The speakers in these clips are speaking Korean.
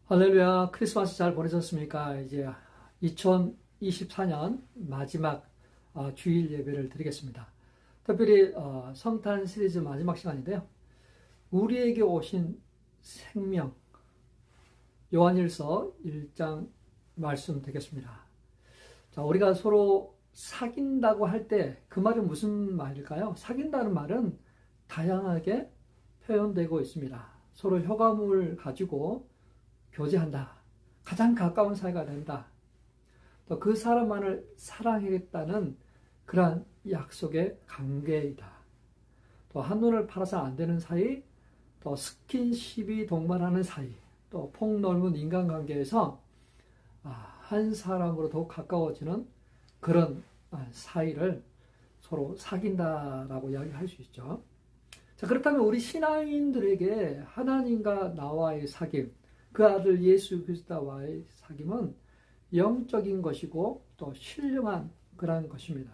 할렐루야, 크리스마스 잘 보내셨습니까? 이제 2024년 마지막 주일 예배를 드리겠습니다. 특별히 성탄 시리즈 마지막 시간인데요. 우리에게 오신 생명, 요한일서 1장 말씀 되겠습니다. 자, 우리가 서로 사귄다고 할 때 그 말은 무슨 말일까요? 사귄다는 말은 다양하게 표현되고 있습니다. 서로 효과음을 가지고 교제한다. 가장 가까운 사이가 된다. 또 그 사람만을 사랑하겠다는 그러한 약속의 관계이다. 또 한눈을 팔아서 안 되는 사이, 또 스킨십이 동반하는 사이, 또 폭넓은 인간관계에서 한 사람으로 더욱 가까워지는 그런 사이를 서로 사귄다라고 이야기할 수 있죠. 자, 그렇다면 우리 신앙인들에게 하나님과 나와의 사귐, 그 아들 예수 그리스도와의 사귐은 영적인 것이고 또 신령한 그러한 것입니다.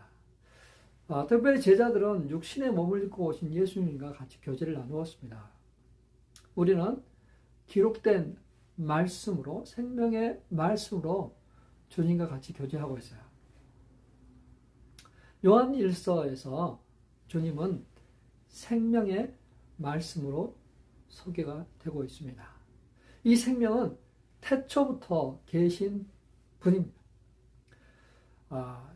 특별히 제자들은 육신의 몸을 입고 오신 예수님과 같이 교제를 나누었습니다. 우리는 기록된 말씀으로, 생명의 말씀으로 주님과 같이 교제하고 있어요. 요한 1서에서 주님은 생명의 말씀으로 소개가 되고 있습니다. 이 생명은 태초부터 계신 분입니다.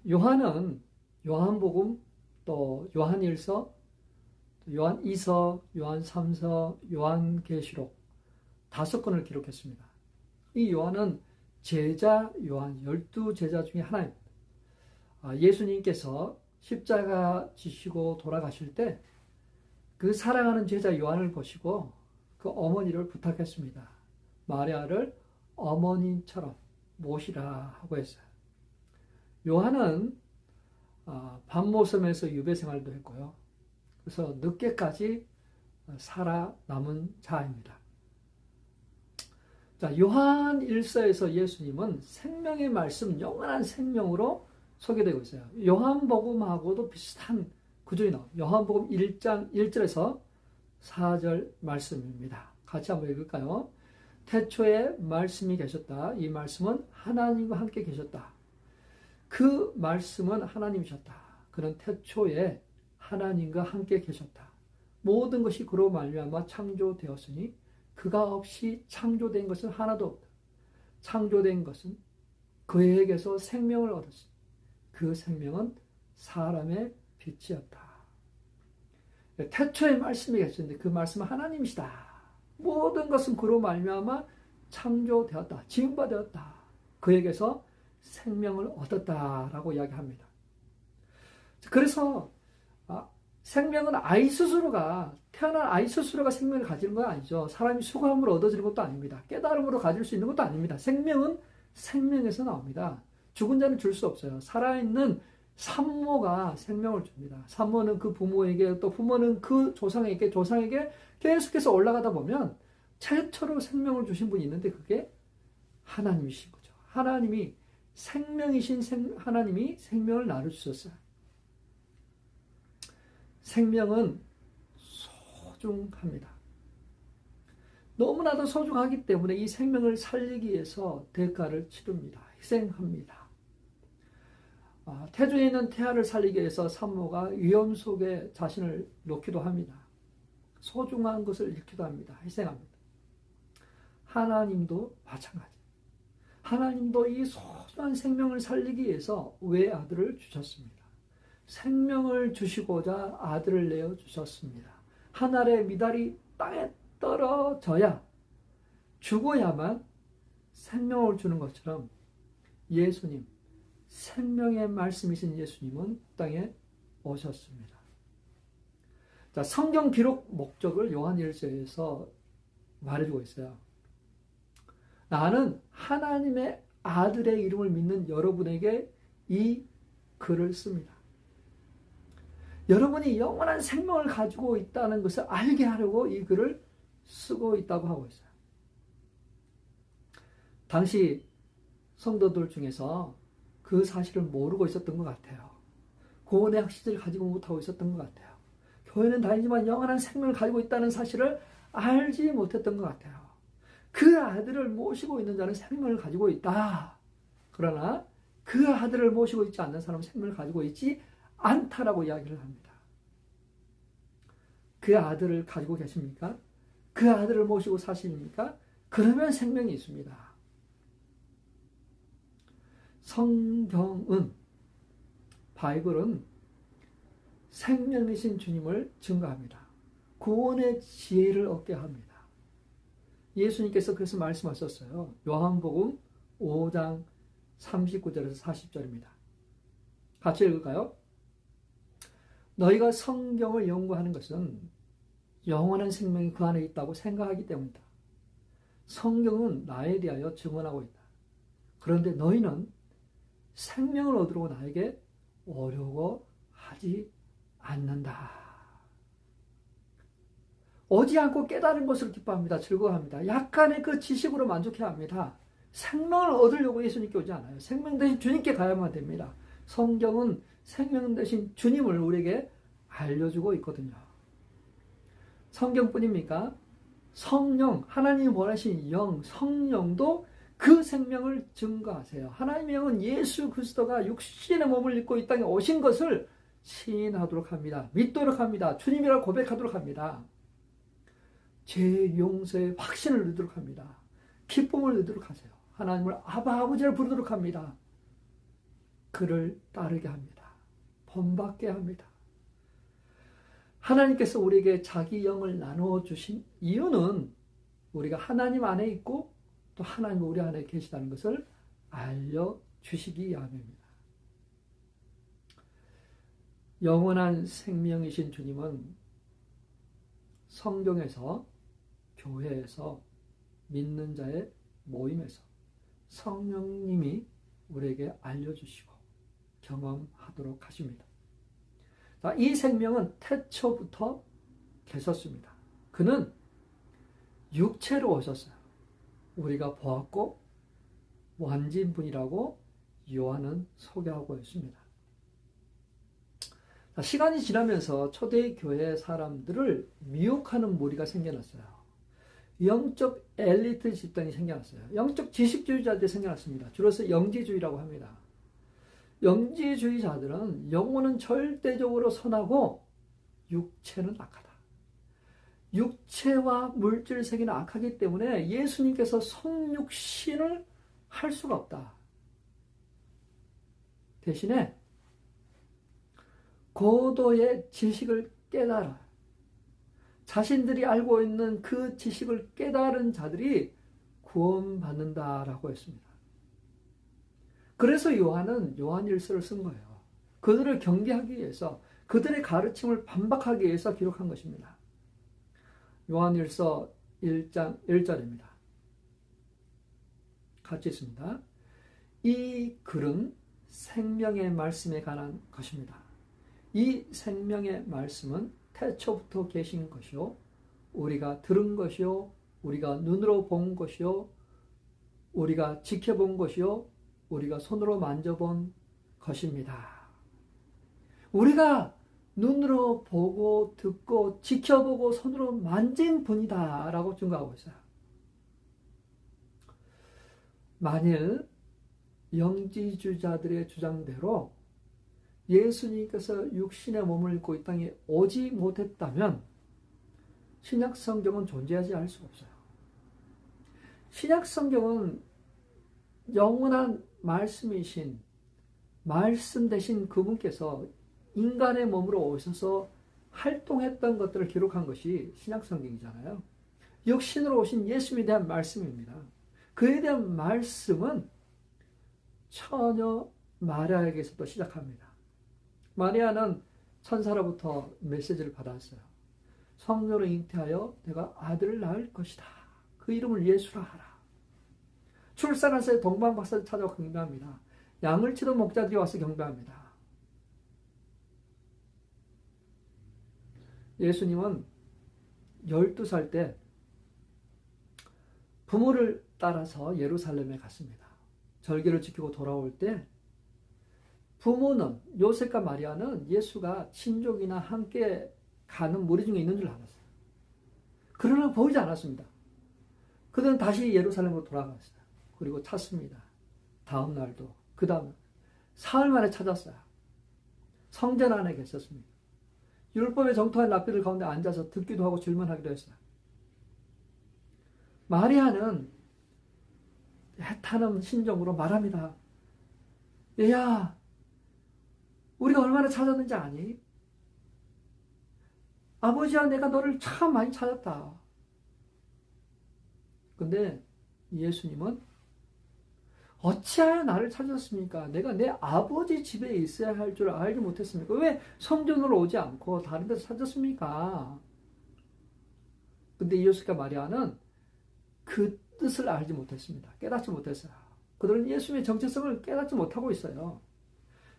요한은 요한복음, 또 요한일서, 요한2서, 요한3서, 요한계시록 5권을 기록했습니다. 이 요한은 제자 요한 12제자 중에 하나입니다. 예수님께서 십자가 지시고 돌아가실 때 그 사랑하는 제자 요한을 보시고 그 어머니를 부탁했습니다. 마리아를 어머니처럼 모시라 하고 했어요. 요한은 밤모섬에서 유배 생활도 했고요. 그래서 늦게까지 살아남은 자입니다. 자, 요한 1서에서 예수님은 생명의 말씀, 영원한 생명으로 소개되고 있어요. 요한복음하고도 비슷한 구조이 나와요. 요한복음 1장 1절에서 4절 말씀입니다. 같이 한번 읽을까요? 태초에 말씀이 계셨다. 이 말씀은 하나님과 함께 계셨다. 그 말씀은 하나님이셨다. 그는 태초에 하나님과 함께 계셨다. 모든 것이 그로 말미암아 창조되었으니 그가 없이 창조된 것은 하나도 없다. 창조된 것은 그에게서 생명을 얻었으니 그 생명은 사람의 빛이었다. 태초에 말씀이 계셨는데 그 말씀은 하나님이시다. 모든 것은 그로 말미암아 창조되었다. 지음받았다. 그에게서 생명을 얻었다라고 이야기합니다. 그래서 생명은 태어난 아이 스스로가 생명을 가지는 건 아니죠. 사람이 수고함으로 얻어지는 것도 아닙니다. 깨달음으로 가질 수 있는 것도 아닙니다. 생명은 생명에서 나옵니다. 죽은 자는 줄 수 없어요. 살아있는 산모가 생명을 줍니다. 산모는 그 부모에게, 또 부모는 그 조상에게 계속해서 올라가다 보면 최초로 생명을 주신 분이 있는데 그게 하나님이신 거죠. 하나님이 생명이신 하나님이 생명을 나를 주셨어요. 생명은 소중합니다. 너무나도 소중하기 때문에 이 생명을 살리기 위해서 대가를 치릅니다. 희생합니다. 태중에 있는 태아를 살리기 위해서 산모가 위험 속에 자신을 놓기도 합니다. 소중한 것을 잃기도 합니다. 희생합니다. 하나님도 마찬가지. 하나님도 이 소중한 생명을 살리기 위해서 외아들을 주셨습니다. 생명을 주시고자 아들을 내어 주셨습니다. 한 알의 미달이 땅에 떨어져야 죽어야만 생명을 주는 것처럼 예수님, 생명의 말씀이신 예수님은 땅에 오셨습니다. 자, 성경 기록 목적을 요한 1서에서 말해주고 있어요. 나는 하나님의 아들의 이름을 믿는 여러분에게 이 글을 씁니다. 여러분이 영원한 생명을 가지고 있다는 것을 알게 하려고 이 글을 쓰고 있다고 하고 있어요. 당시 성도들 중에서 그 사실을 모르고 있었던 것 같아요. 구원의 확신을 가지고 못하고 있었던 것 같아요. 교회는 다니지만 영원한 생명을 가지고 있다는 사실을 알지 못했던 것 같아요. 그 아들을 모시고 있는 자는 생명을 가지고 있다. 그러나 그 아들을 모시고 있지 않는 사람은 생명을 가지고 있지 않다라고 이야기를 합니다. 그 아들을 가지고 계십니까? 그 아들을 모시고 사십니까? 그러면 생명이 있습니다. 성경은, 바이블은 생명이신 주님을 증거합니다. 구원의 지혜를 얻게 합니다. 예수님께서 그래서 말씀하셨어요. 요한복음 5장 39절에서 40절입니다. 같이 읽을까요? 너희가 성경을 연구하는 것은 영원한 생명이 그 안에 있다고 생각하기 때문이다. 성경은 나에 대하여 증언하고 있다. 그런데 너희는 생명을 얻으려고 나에게 어려워하지 않는다. 오지 않고 깨달은 것을 기뻐합니다. 즐거워합니다. 약간의 그 지식으로 만족해야 합니다. 생명을 얻으려고 예수님께 오지 않아요. 생명 대신 주님께 가야만 됩니다. 성경은 생명 대신 주님을 우리에게 알려주고 있거든요. 성경뿐입니까? 성령, 하나님이 원하신 영, 성령도 그 생명을 증거하세요. 하나님의 영은 예수 그리스도가 육신의 몸을 입고 이 땅에 오신 것을 시인하도록 합니다. 믿도록 합니다. 주님이라고 고백하도록 합니다. 죄 용서의 확신을 누리도록 합니다. 기쁨을 누리도록 하세요. 하나님을 아바 아버지를 부르도록 합니다. 그를 따르게 합니다. 본받게 합니다. 하나님께서 우리에게 자기 영을 나누어 주신 이유는 우리가 하나님 안에 있고 또 하나님 우리 안에 계시다는 것을 알려주시기 위함입니다. 영원한 생명이신 주님은 성경에서, 교회에서, 믿는 자의 모임에서 성령님이 우리에게 알려주시고 경험하도록 하십니다. 자, 이 생명은 태초부터 계셨습니다. 그는 육체로 오셨어요. 우리가 보았고 완진 분이라고 요한은 소개하고 있습니다. 자, 시간이 지나면서 초대교회 사람들을 미혹하는 무리가 생겨났어요. 영적 엘리트 집단이 생겨났어요. 영적 지식주의자들이 생겨났습니다. 줄여서 영지주의라고 합니다. 영지주의자들은 영혼은 절대적으로 선하고 육체는 악하다. 육체와 물질 세계는 악하기 때문에 예수님께서 성육신을 할 수가 없다. 대신에 고도의 지식을 깨달아 자신들이 알고 있는 그 지식을 깨달은 자들이 구원받는다라고 했습니다. 그래서 요한은 요한일서를 쓴 거예요. 그들을 경계하기 위해서, 그들의 가르침을 반박하기 위해서 기록한 것입니다. 요한일서 1장 1절입니다. 같이 있습니다. 이 글은 생명의 말씀에 관한 것입니다. 이 생명의 말씀은 태초부터 계신 것이요, 우리가 들은 것이요, 우리가 눈으로 본 것이요, 우리가 지켜본 것이요, 우리가 손으로 만져본 것입니다. 우리가 눈으로 보고 듣고 지켜보고 손으로 만진 분이다 라고 증거하고 있어요. 만일 영지주의자들의 주장대로 예수님께서 육신의 몸을 입고 이 땅에 오지 못했다면 신약 성경은 존재하지 않을 수 없어요. 신약 성경은 영원한 말씀이신, 말씀 되신 그분께서 인간의 몸으로 오셔서 활동했던 것들을 기록한 것이 신약 성경이잖아요. 육신으로 오신 예수님에 대한 말씀입니다. 그에 대한 말씀은 처녀 마리아에게서도 시작합니다. 마리아는 천사로부터 메시지를 받았어요. 성녀로 잉태하여 내가 아들을 낳을 것이다. 그 이름을 예수라 하라. 출산하서 동방박사를 찾아와 경배합니다. 양을 치던 목자들이 와서 경배합니다. 예수님은 12살 때 부모를 따라서 예루살렘에 갔습니다. 절기를 지키고 돌아올 때 부모는, 요셉과 마리아는 예수가 친족이나 함께 가는 무리 중에 있는 줄 알았어요. 그러나 보이지 않았습니다. 그들은 다시 예루살렘으로 돌아갔어요. 그리고 찾습니다. 다음 날도, 그 다음 사흘 만에 찾았어요. 성전 안에 계셨습니다. 율법에 정통한 랍비들 가운데 앉아서 듣기도 하고 질문하기도 했어요. 마리아는 애타는 심정으로 말합니다. 얘야, 우리가 얼마나 찾았는지 아니? 아버지와 내가 너를 참 많이 찾았다. 근데 예수님은 어찌하여 나를 찾았습니까? 내가 내 아버지 집에 있어야 할 줄 알지 못했습니까? 왜 성전으로 오지 않고 다른 데서 찾았습니까? 근데 이요셉과 마리아는 그 뜻을 알지 못했습니다. 깨닫지 못했어요. 그들은 예수님의 정체성을 깨닫지 못하고 있어요.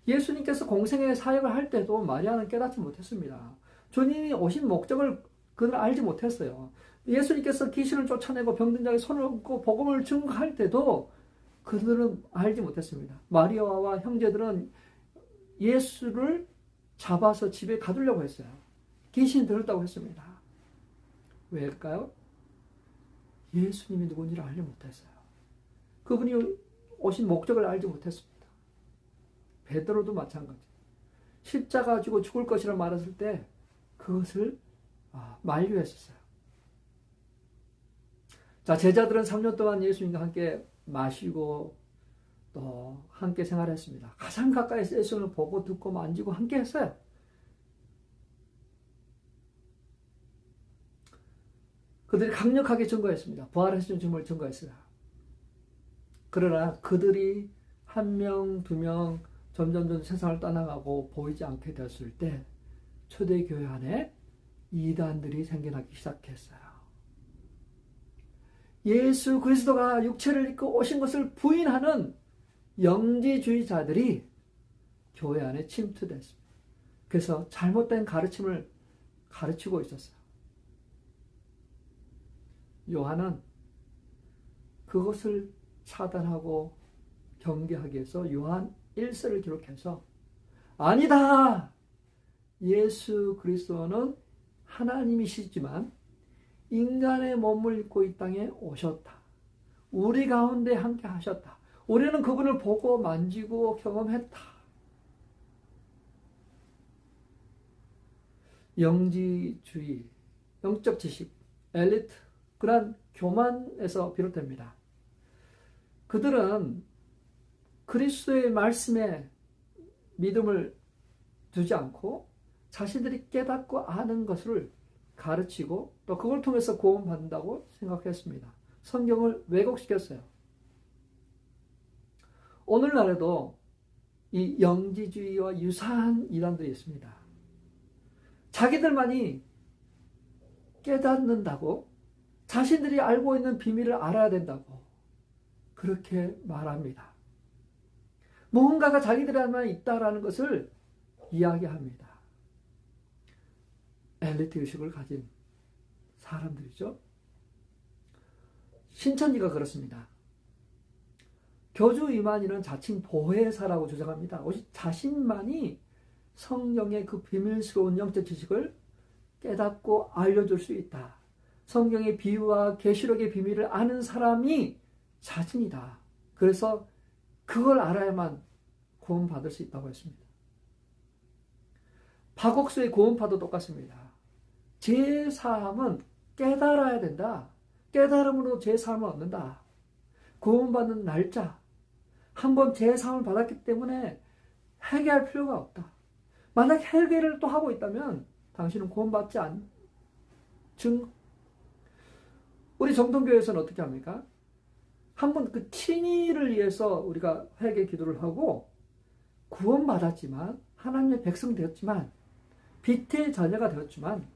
예수님께서 공생의 사역을 할 때도 마리아는 깨닫지 못했습니다. 주님이 오신 목적을 그들 알지 못했어요. 예수님께서 귀신을 쫓아내고 병든 자에게 손을 얹고 복음을 증거할 때도 그들은 알지 못했습니다. 마리아와 형제들은 예수를 잡아서 집에 가두려고 했어요. 귀신 들었다고 했습니다. 왜일까요? 예수님이 누군지를 알지 못했어요. 그분이 오신 목적을 알지 못했습니다. 베드로도 마찬가지. 십자가 지고 죽을 것이라 말했을 때 그것을 만류했었어요. 자, 제자들은 3년 동안 예수님과 함께 마시고 또 함께 생활했습니다. 가장 가까이서 예수님을 보고 듣고 만지고 함께 했어요. 그들이 강력하게 증거했습니다. 부활하신 주님을 증거했어요. 그러나 그들이 한 명, 두 명 점점 세상을 떠나가고 보이지 않게 되었을 때 초대교회 안에 이단들이 생겨나기 시작했어요. 예수 그리스도가 육체를 입고 오신 것을 부인하는 영지주의자들이 교회 안에 침투됐습니다. 그래서 잘못된 가르침을 가르치고 있었어요. 요한은 그것을 차단하고 경계하기 위해서 요한 1서를 기록해서 아니다! 예수 그리스도는 하나님이시지만 인간의 몸을 입고 이 땅에 오셨다. 우리 가운데 함께 하셨다. 우리는 그분을 보고 만지고 경험했다. 영지주의, 영적 지식, 엘리트, 그러한 교만에서 비롯됩니다. 그들은 그리스도의 말씀에 믿음을 두지 않고 자신들이 깨닫고 아는 것을 가르치고 또 그걸 통해서 구원받는다고 생각했습니다. 성경을 왜곡시켰어요. 오늘날에도 이 영지주의와 유사한 이단들이 있습니다. 자기들만이 깨닫는다고 자신들이 알고 있는 비밀을 알아야 된다고 그렇게 말합니다. 무언가가 자기들에만 있다라는 것을 이야기합니다. 엘리트 의식을 가진 사람들이죠. 신천지가 그렇습니다. 교주 이만희는 자칭 보혜사라고 주장합니다. 오직 자신만이 성경의 그 비밀스러운 영적 지식을 깨닫고 알려줄 수 있다. 성경의 비유와 계시록의 비밀을 아는 사람이 자신이다. 그래서 그걸 알아야만 구원받을 수 있다고 했습니다. 박옥수의 구원파도 똑같습니다. 제사함은 깨달아야 된다. 깨달음으로 제사함을 얻는다. 구원받는 날짜. 한번 제사함을 받았기 때문에 회개할 필요가 없다. 만약 회개를 또 하고 있다면 당신은 구원받지 우리 정통교회에서는 어떻게 합니까? 한번 그 친의를 위해서 우리가 회개 기도를 하고 구원받았지만 하나님의 백성 되었지만 빛의 자녀가 되었지만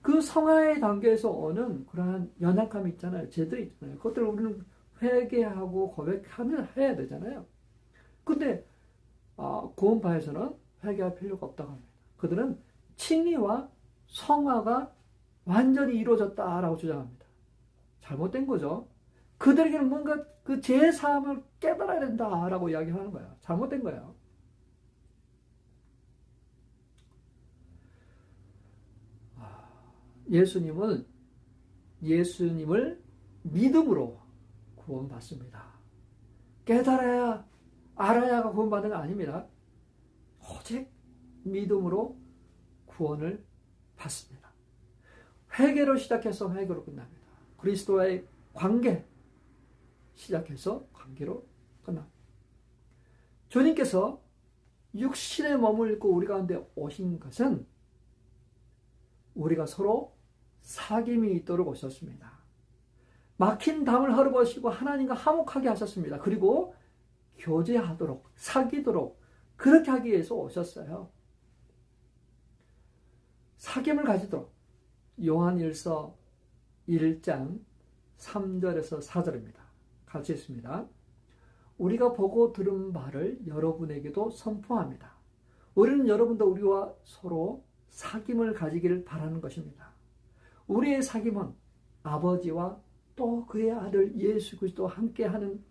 그 성화의 단계에서 오는 그러한 연약함이 있잖아요. 죄들이 있잖아요. 그것들을 우리는 회개하고 고백하면 해야 되잖아요. 근데 구원파에서는 회개할 필요가 없다고 합니다. 그들은 칭의와 성화가 완전히 이루어졌다라고 주장합니다. 잘못된 거죠. 그들에게는 뭔가 그 죄사함을 깨달아야 된다라고 이야기하는 거예요. 잘못된 거예요. 예수님을 믿음으로 구원받습니다. 깨달아야 알아야가 구원받는 건 아닙니다. 오직 믿음으로 구원을 받습니다. 회개로 시작해서 회개로 끝납니다. 그리스도와의 관계 시작해서 관계로 끝납니다. 주님께서 육신에 머물고 우리 가운데 오신 것은 우리가 서로 사귐이 있도록 오셨습니다. 막힌 담을 헐어버리시고 하나님과 화목하게 하셨습니다. 그리고 교제하도록, 사귀도록 그렇게 하기 위해서 오셨어요. 사귐을 가지도록. 요한일서 1장 3절에서 4절입니다. 같이 읽습니다. 우리가 보고 들은 바를 여러분에게도 선포합니다. 우리는 여러분도 우리와 서로 사귐을 가지기를 바라는 것입니다. 우리의 사귐은 아버지와 또 그의 아들 예수 그리스도와 함께하는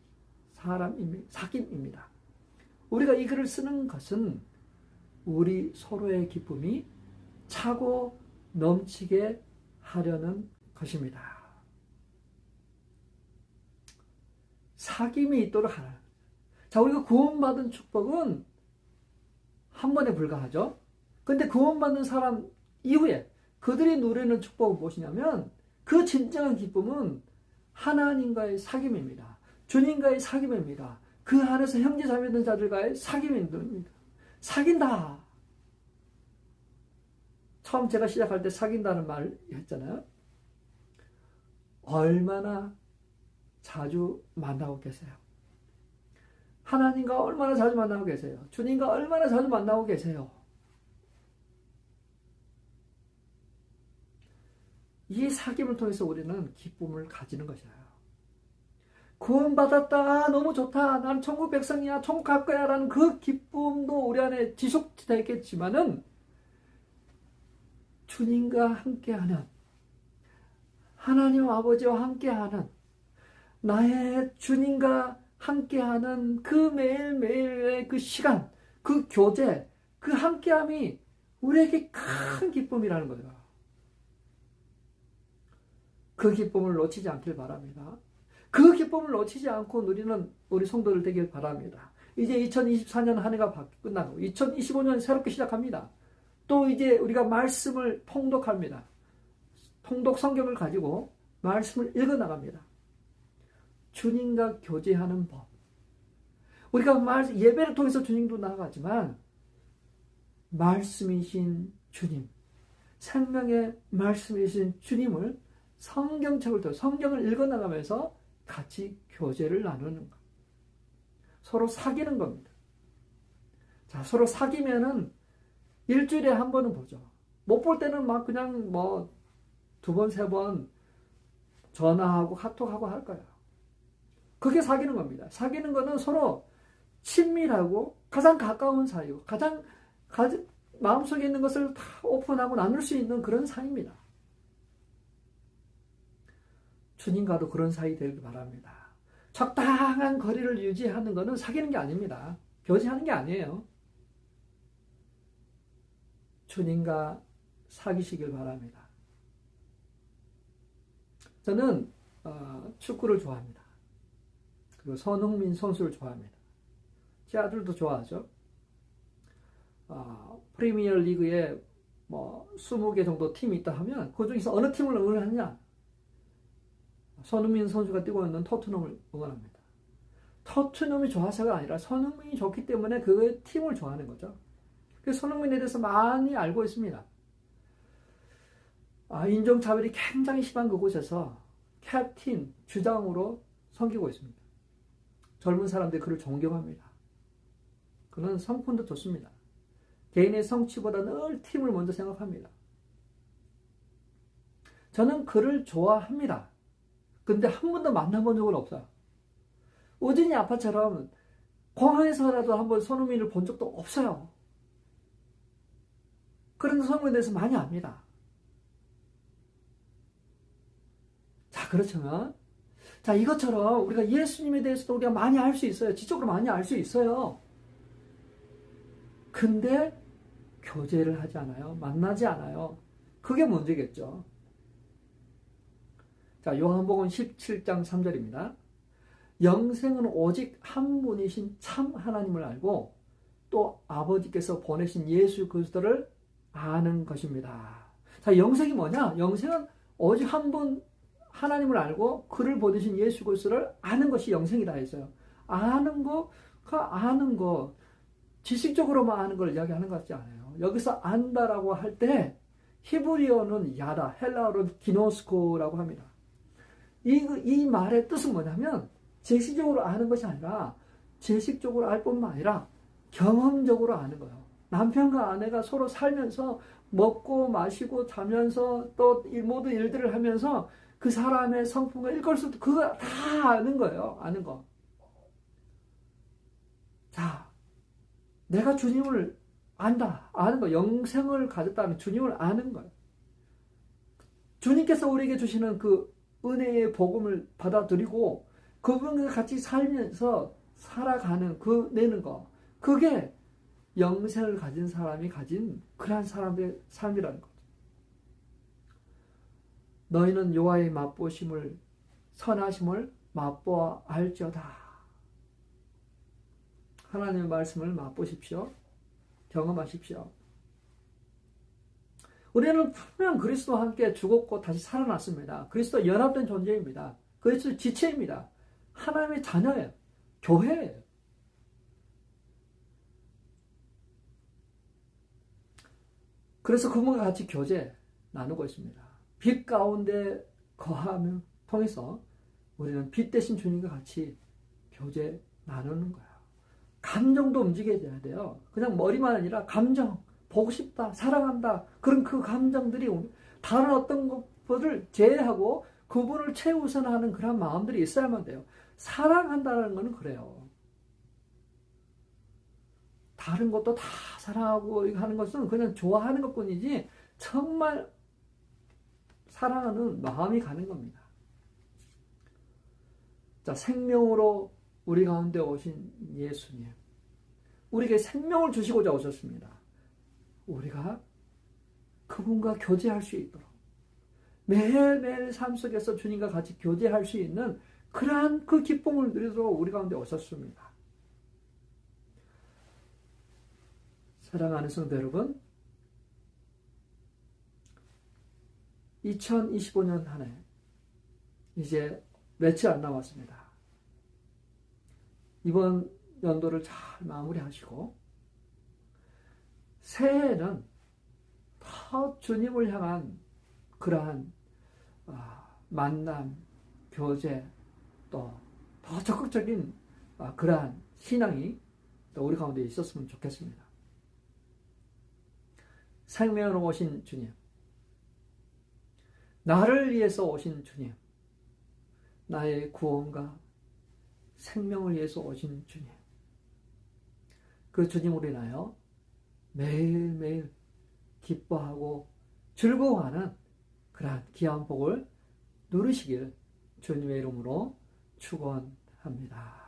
사귐입니다. 우리가 이 글을 쓰는 것은 우리 서로의 기쁨이 차고 넘치게 하려는 것입니다. 사귐이 있도록 하라. 자, 우리가 구원받은 축복은 한 번에 불과하죠. 근데 구원받는 사람 이후에 그들이 누리는 축복은 무엇이냐면 그 진정한 기쁨은 하나님과의 사귐입니다. 주님과의 사귐입니다. 그 안에서 형제 자매된 자들과의 사귐입니다. 사귄다. 처음 제가 시작할 때 사귄다는 말 했잖아요. 얼마나 자주 만나고 계세요? 하나님과 얼마나 자주 만나고 계세요? 주님과 얼마나 자주 만나고 계세요? 이 사귐을 통해서 우리는 기쁨을 가지는 것이에요. 구원받았다, 너무 좋다, 난 천국 백성이야, 천국 갈 거야 라는 그 기쁨도 우리 안에 지속되겠지만은 주님과 함께하는, 하나님 아버지와 함께하는, 나의 주님과 함께하는 그 매일매일의 그 시간, 그 교제, 그 함께함이 우리에게 큰 기쁨이라는 거예요. 그 기쁨을 놓치지 않길 바랍니다. 그 기쁨을 놓치지 않고 누리는 우리 성도들 되길 바랍니다. 이제 2024년 한 해가 끝나고 2025년 새롭게 시작합니다. 또 이제 우리가 말씀을 통독합니다. 통독 성경을 가지고 말씀을 읽어나갑니다. 주님과 교제하는 법. 우리가 예배를 통해서 주님도 나아가지만 말씀이신 주님, 생명의 말씀이신 주님을 성경책을 통해 성경을 읽어나가면서 같이 교제를 나누는 것. 서로 사귀는 겁니다. 자, 서로 사귀면은 일주일에 한 번은 보죠. 못 볼 때는 막 그냥 뭐 2번, 3번 전화하고 카톡하고 할 거예요. 그게 사귀는 겁니다. 사귀는 거는 서로 친밀하고 가장 가까운 사이고 가장 마음속에 있는 것을 다 오픈하고 나눌 수 있는 그런 사이입니다. 주님과도 그런 사이 되길 바랍니다. 적당한 거리를 유지하는 것은 사귀는 게 아닙니다. 교제하는 게 아니에요. 주님과 사귀시길 바랍니다. 저는 축구를 좋아합니다. 그리고 손흥민 선수를 좋아합니다. 제 아들도 좋아하죠. 프리미어 리그에 뭐 20개 정도 팀이 있다 하면 그 중에서 어느 팀을 응원하느냐? 손흥민 선수가 뛰고 있는 토트넘을 응원합니다. 토트넘이 좋아서가 아니라 손흥민이 좋기 때문에 그 팀을 좋아하는 거죠. 그래서 손흥민에 대해서 많이 알고 있습니다. 인종차별이 굉장히 심한 그곳에서 캡틴, 주장으로 섬기고 있습니다. 젊은 사람들이 그를 존경합니다. 그는 성품도 좋습니다. 개인의 성취보다 늘 팀을 먼저 생각합니다. 저는 그를 좋아합니다. 근데 한 번도 만나본 적은 없어요. 우진이 아빠처럼 공항에서라도 한번 손흥민을 본 적도 없어요. 그런데 손흥민에 대해서 많이 압니다. 자, 그렇지만 자, 이것처럼 우리가 예수님에 대해서도 우리가 많이 알 수 있어요. 지적으로 많이 알 수 있어요. 근데 교제를 하지 않아요. 만나지 않아요. 그게 문제겠죠. 자, 요한복음 17장 3절입니다. 영생은 오직 한 분이신 참 하나님을 알고 또 아버지께서 보내신 예수 그리스도를 아는 것입니다. 자, 영생이 뭐냐? 영생은 오직 한 분 하나님을 알고 그를 보내신 예수 그리스도를 아는 것이 영생이다 했어요. 아는 거 지식적으로만 아는 걸 이야기하는 것 같지 않아요. 여기서 안다라고 할 때 히브리어는 야다, 헬라어로는 기노스코라고 합니다. 이 말의 뜻은 뭐냐면 지식적으로 아는 것이 아니라 지식적으로 알 뿐만 아니라 경험적으로 아는 거예요. 남편과 아내가 서로 살면서 먹고 마시고 자면서 또 모든 일들을 하면서 그 사람의 성품과 일걸수도 그거 다 아는 거예요. 아는 거. 자, 내가 주님을 안다. 아는 거. 영생을 가졌다는 주님을 아는 거예요. 주님께서 우리에게 주시는 그 은혜의 복음을 받아들이고 그분과 같이 살면서 살아가는 내는 거. 그게 영생을 가진 사람이 가진 그러한 사람의 삶이라는 거죠. 너희는 여호와의 맛보심을 선하심을 맛보아 알지어다. 하나님의 말씀을 맛보십시오. 경험하십시오. 우리는 분명 그리스도와 함께 죽었고 다시 살아났습니다. 그리스도와 연합된 존재입니다. 그리스도 지체입니다. 하나님의 자녀예요. 교회예요. 그래서 그분과 같이 교제 나누고 있습니다. 빛 가운데 거함을 통해서 우리는 빛 대신 주님과 같이 교제 나누는 거예요. 감정도 움직여야 돼요. 그냥 머리만 아니라 감정, 보고 싶다, 사랑한다. 그런 그 감정들이 다른 어떤 것들을 제외하고 그분을 최우선하는 그런 마음들이 있어야만 돼요. 사랑한다는 것은 그래요. 다른 것도 다 사랑하고 하는 것은 그냥 좋아하는 것뿐이지 정말 사랑하는 마음이 가는 겁니다. 자, 생명으로 우리 가운데 오신 예수님. 우리에게 생명을 주시고자 오셨습니다. 우리가 그분과 교제할 수 있도록 매일매일 삶 속에서 주님과 같이 교제할 수 있는 그러한 그 기쁨을 누리도록 우리 가운데 오셨습니다. 사랑하는 성도 여러분, 2025년 한 해 이제 며칠 안 남았습니다. 이번 연도를 잘 마무리하시고 새해에는 더 주님을 향한 그러한 만남, 교제, 또 더 적극적인 그러한 신앙이 또 우리 가운데 있었으면 좋겠습니다. 생명으로 오신 주님, 나를 위해서 오신 주님, 나의 구원과 생명을 위해서 오신 주님, 그 주님으로 인하여 매일매일 기뻐하고 즐거워하는 그러한 귀한 복을 누리시길 주님의 이름으로 축원합니다.